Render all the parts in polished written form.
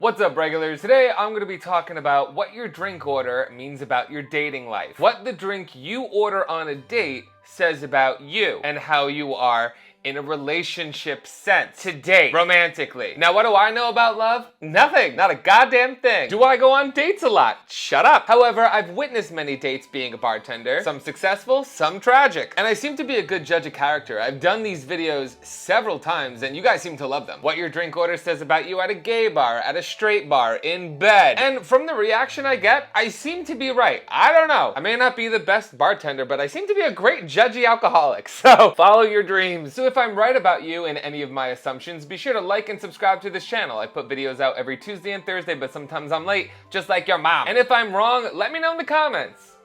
What's up, regulars? Today I'm going to be talking about what your drink order means about your dating life. What the drink you order on a date says about you and how you are in a relationship sense, to date, romantically. Now, what do I know about love? Nothing. Not a goddamn thing. Do I go on dates a lot? Shut up. However, I've witnessed many dates being a bartender. Some successful, some tragic. And I seem to be a good judge of character. I've done these videos several times and you guys seem to love them. What your drink order says about you at a gay bar, at a straight bar, in bed. And from the reaction I get, I seem to be right. I don't know. I may not be the best bartender, but I seem to be a great judgy alcoholic. So follow your dreams. So if I'm right about you in any of my assumptions, be sure to like and subscribe to this channel. I put videos out every Tuesday and Thursday, but sometimes I'm late, just like your mom. And if I'm wrong, let me know in the comments.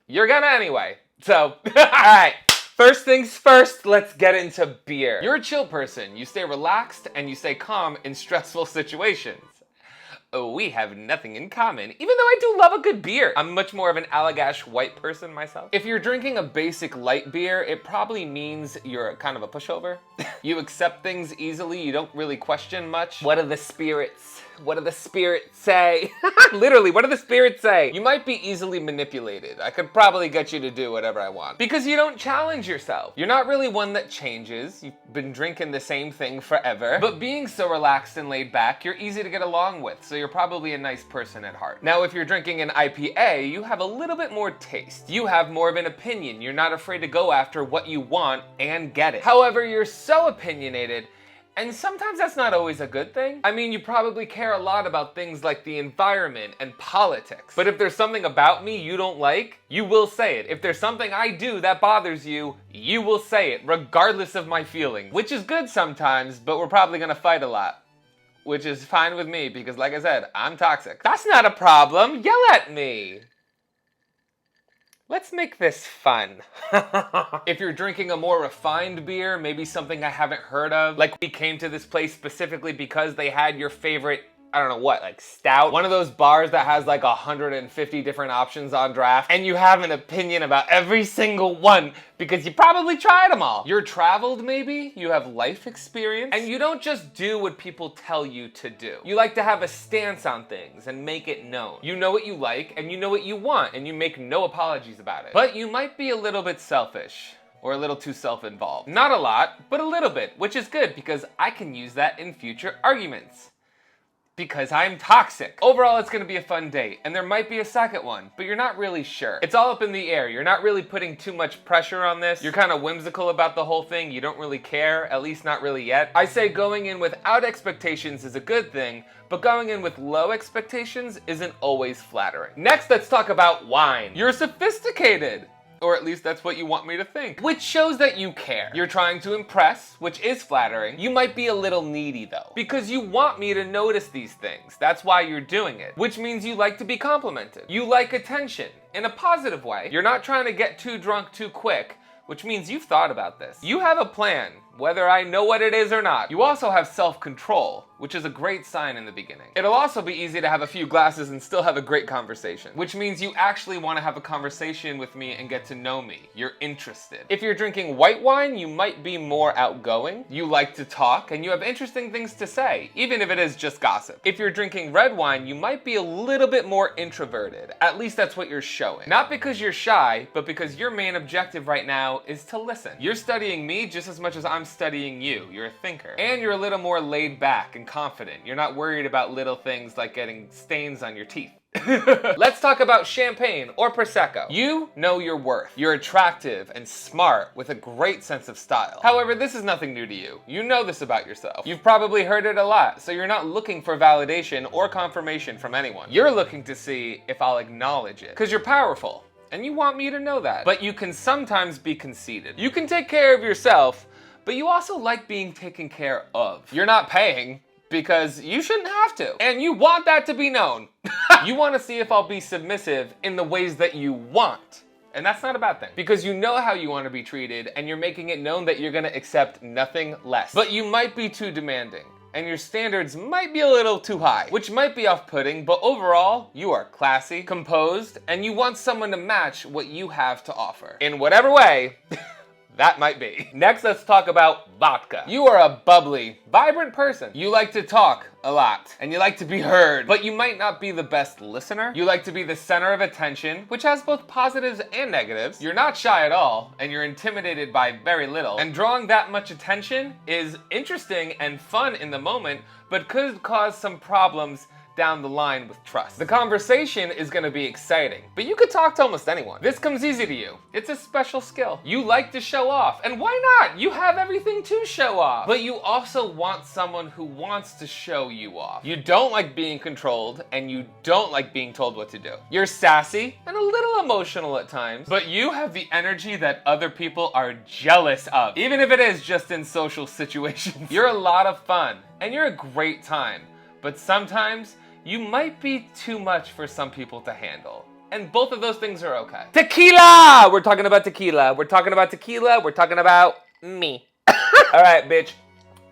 You're gonna anyway. So, alright. First things first, let's get into beer. You're a chill person. You stay relaxed and you stay calm in stressful situations. We have nothing in common, even though I do love a good beer. I'm much more of an Allagash white person myself. If you're drinking a basic light beer, it probably means you're kind of a pushover. You accept things easily, you don't really question much. What do the spirits? What do the spirits say? Literally, what do the spirits say? You might be easily manipulated. I could probably get you to do whatever I want. Because you don't challenge yourself. You're not really one that changes. You've been drinking the same thing forever. But being so relaxed and laid back, you're easy to get along with. So you're probably a nice person at heart. Now, if you're drinking an IPA, you have a little bit more taste. You have more of an opinion. You're not afraid to go after what you want and get it. However, you're so opinionated, and sometimes that's not always a good thing. I mean, you probably care a lot about things like the environment and politics. But if there's something about me you don't like, you will say it. If there's something I do that bothers you, you will say it, regardless of my feelings. Which is good sometimes, but we're probably gonna fight a lot. Which is fine with me, because like I said, I'm toxic. That's not a problem, yell at me. Let's make this fun. If you're drinking a more refined beer, maybe something I haven't heard of, like we came to this place specifically because they had your favorite, I don't know what, like stout? One of those bars that has like 150 different options on draft, and you have an opinion about every single one because you probably tried them all. You're traveled maybe, you have life experience, and you don't just do what people tell you to do. You like to have a stance on things and make it known. You know what you like and you know what you want, and you make no apologies about it. But you might be a little bit selfish. Or a little too self-involved. Not a lot, but a little bit, which is good because I can use that in future arguments. Because I'm toxic. Overall, it's gonna be a fun date, and there might be a second one, but you're not really sure. It's all up in the air. You're not really putting too much pressure on this. You're kind of whimsical about the whole thing. You don't really care, at least not really yet. I say going in without expectations is a good thing, but going in with low expectations isn't always flattering. Next, let's talk about wine. You're sophisticated. Or at least that's what you want me to think. Which shows that you care. You're trying to impress, which is flattering. You might be a little needy though, because you want me to notice these things. That's why you're doing it. Which means you like to be complimented. You like attention, in a positive way. You're not trying to get too drunk too quick, which means you've thought about this. You have a plan, whether I know what it is or not. You also have self-control, which is a great sign in the beginning. It'll also be easy to have a few glasses and still have a great conversation, which means you actually want to have a conversation with me and get to know me. You're interested. If you're drinking white wine, you might be more outgoing. You like to talk and you have interesting things to say, even if it is just gossip. If you're drinking red wine, you might be a little bit more introverted. At least that's what you're showing. Not because you're shy, but because your main objective right now is to listen. You're studying me just as much as I'm studying you. You're a thinker. And you're a little more laid back and confident. You're not worried about little things like getting stains on your teeth. Let's talk about champagne or Prosecco. You know your worth. You're attractive and smart with a great sense of style. However, this is nothing new to you. You know this about yourself. You've probably heard it a lot, so you're not looking for validation or confirmation from anyone. You're looking to see if I'll acknowledge it, because you're powerful, and you want me to know that. But you can sometimes be conceited. You can take care of yourself, but you also like being taken care of. You're not paying because you shouldn't have to. And you want that to be known. You want to see if I'll be submissive in the ways that you want. And that's not a bad thing, because you know how you want to be treated and you're making it known that you're going to accept nothing less. But you might be too demanding. And your standards might be a little too high, which might be off-putting, but overall, you are classy, composed, and you want someone to match what you have to offer. In whatever way, that might be. Next, let's talk about vodka. You are a bubbly, vibrant person. You like to talk a lot, and you like to be heard, but you might not be the best listener. You like to be the center of attention, which has both positives and negatives. You're not shy at all, and you're intimidated by very little. And drawing that much attention is interesting and fun in the moment, but could cause some problems down the line with trust. The conversation is gonna be exciting, but you could talk to almost anyone. This comes easy to you. It's a special skill. You like to show off, and why not? You have everything to show off. But you also want someone who wants to show you off. You don't like being controlled, and you don't like being told what to do. You're sassy and a little emotional at times, but you have the energy that other people are jealous of, even if it is just in social situations. You're a lot of fun, and you're a great time, but sometimes you might be too much for some people to handle. And both of those things are okay. Tequila! We're talking about tequila. We're talking about tequila. We're talking about me. All right, bitch.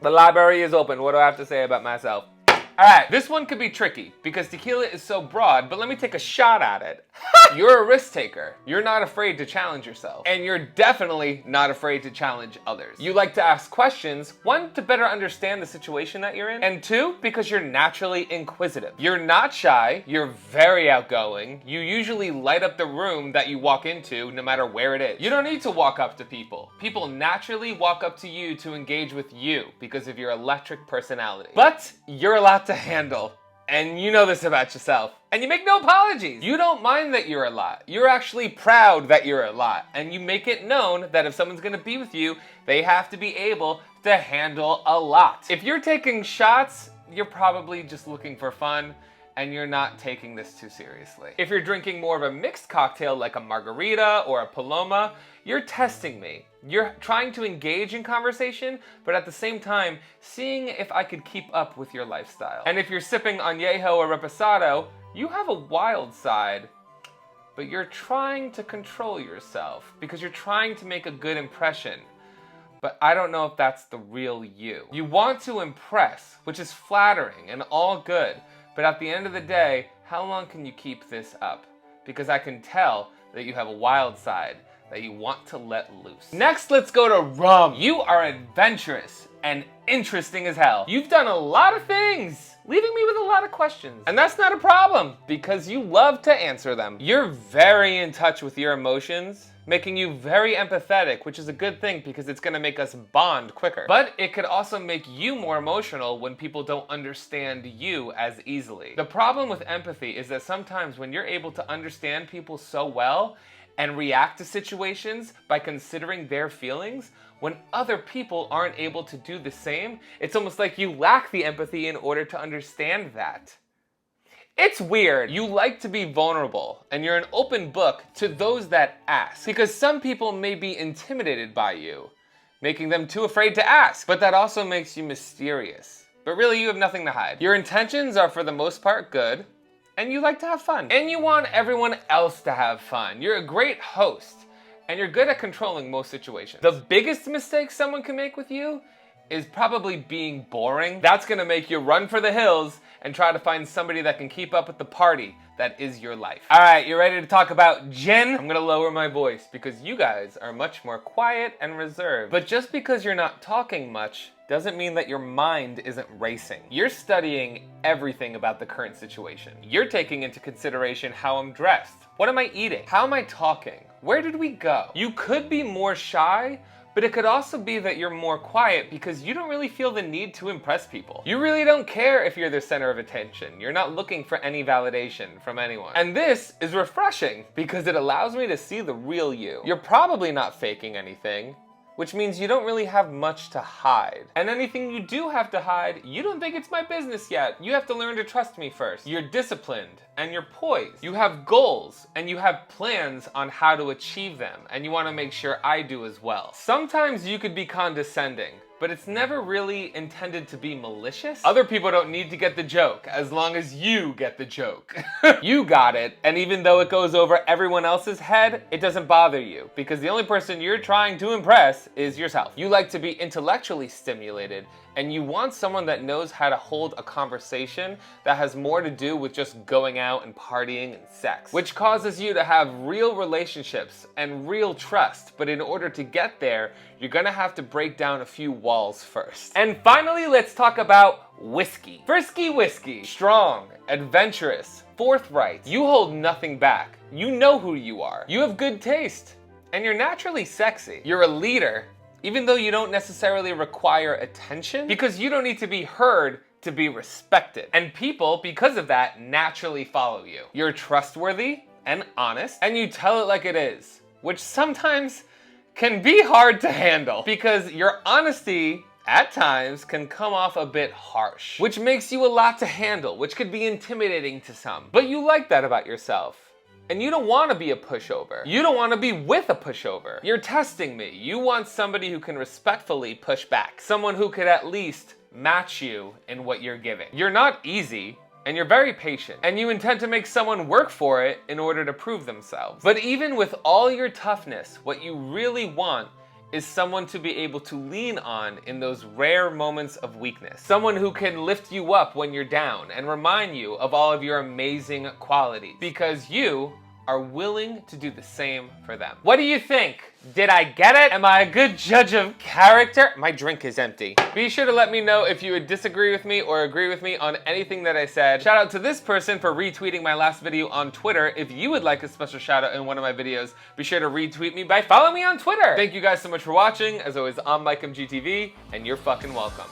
The library is open. What do I have to say about myself? All right, this one could be tricky because tequila is so broad, but let me take a shot at it. You're a risk taker. You're not afraid to challenge yourself. And you're definitely not afraid to challenge others. You like to ask questions, one, to better understand the situation that you're in, and two, because you're naturally inquisitive. You're not shy, you're very outgoing. You usually light up the room that you walk into, no matter where it is. You don't need to walk up to people. People naturally walk up to you to engage with you because of your electric personality. But you're allowed to handle. And you know this about yourself. And you make no apologies. You don't mind that you're a lot. You're actually proud that you're a lot. And you make it known that if someone's gonna be with you, they have to be able to handle a lot. If you're taking shots, you're probably just looking for fun and you're not taking this too seriously. If you're drinking more of a mixed cocktail like a margarita or a paloma, you're testing me. You're trying to engage in conversation, but at the same time, seeing if I could keep up with your lifestyle. And if you're sipping añejo or reposado, you have a wild side, but you're trying to control yourself because you're trying to make a good impression. But I don't know if that's the real you. You want to impress, which is flattering and all good, but at the end of the day, how long can you keep this up? Because I can tell that you have a wild side that you want to let loose. Next, let's go to rum. You are adventurous and interesting as hell. You've done a lot of things, leaving me with a lot of questions. And that's not a problem because you love to answer them. You're very in touch with your emotions, making you very empathetic, which is a good thing because it's gonna make us bond quicker. But it could also make you more emotional when people don't understand you as easily. The problem with empathy is that sometimes when you're able to understand people so well and react to situations by considering their feelings, when other people aren't able to do the same, it's almost like you lack the empathy in order to understand that. It's weird. You like to be vulnerable, and you're an open book to those that ask, because some people may be intimidated by you, making them too afraid to ask, but that also makes you mysterious. But really, you have nothing to hide. Your intentions are for the most part good, and you like to have fun. And you want everyone else to have fun. You're a great host, and you're good at controlling most situations. The biggest mistake someone can make with you is probably being boring. That's gonna make you run for the hills and try to find somebody that can keep up with the party that is your life. All right, you ready to talk about gin? I'm gonna lower my voice because you guys are much more quiet and reserved. But just because you're not talking much doesn't mean that your mind isn't racing. You're studying everything about the current situation. You're taking into consideration how I'm dressed. What am I eating? How am I talking? Where did we go? You could be more shy, but it could also be that you're more quiet because you don't really feel the need to impress people. You really don't care if you're the center of attention. You're not looking for any validation from anyone. And this is refreshing because it allows me to see the real you. You're probably not faking anything, which means you don't really have much to hide. And anything you do have to hide, you don't think it's my business yet. You have to learn to trust me first. You're disciplined and you're poised. You have goals and you have plans on how to achieve them, and you want to make sure I do as well. Sometimes you could be condescending, but it's never really intended to be malicious. Other people don't need to get the joke as long as you get the joke. You got it, and even though it goes over everyone else's head, it doesn't bother you because the only person you're trying to impress is yourself. You like to be intellectually stimulated And you want someone that knows how to hold a conversation that has more to do with just going out and partying and sex, which causes you to have real relationships and real trust. But in order to get there, you're gonna have to break down a few walls first. And finally, let's talk about whiskey. Frisky whiskey. Strong, adventurous, forthright. You hold nothing back. You know who you are. You have good taste. And you're naturally sexy. You're a leader, even though you don't necessarily require attention, because you don't need to be heard to be respected. And people, because of that, naturally follow you. You're trustworthy and honest, and you tell it like it is, which sometimes can be hard to handle, because your honesty at times can come off a bit harsh, which makes you a lot to handle, which could be intimidating to some. But you like that about yourself. And you don't want to be a pushover. You don't want to be with a pushover. You're testing me. You want somebody who can respectfully push back. Someone who could at least match you in what you're giving. You're not easy, and you're very patient. And you intend to make someone work for it in order to prove themselves. But even with all your toughness, what you really want is someone to be able to lean on in those rare moments of weakness. Someone who can lift you up when you're down and remind you of all of your amazing qualities, because you are willing to do the same for them. What do you think? Did I get it? Am I a good judge of character? My drink is empty. Be sure to let me know if you would disagree with me or agree with me on anything that I said. Shout out to this person for retweeting my last video on Twitter. If you would like a special shout out in one of my videos, be sure to retweet me by following me on Twitter. Thank you guys so much for watching. As always, I'm MikeMGTV, and you're fucking welcome.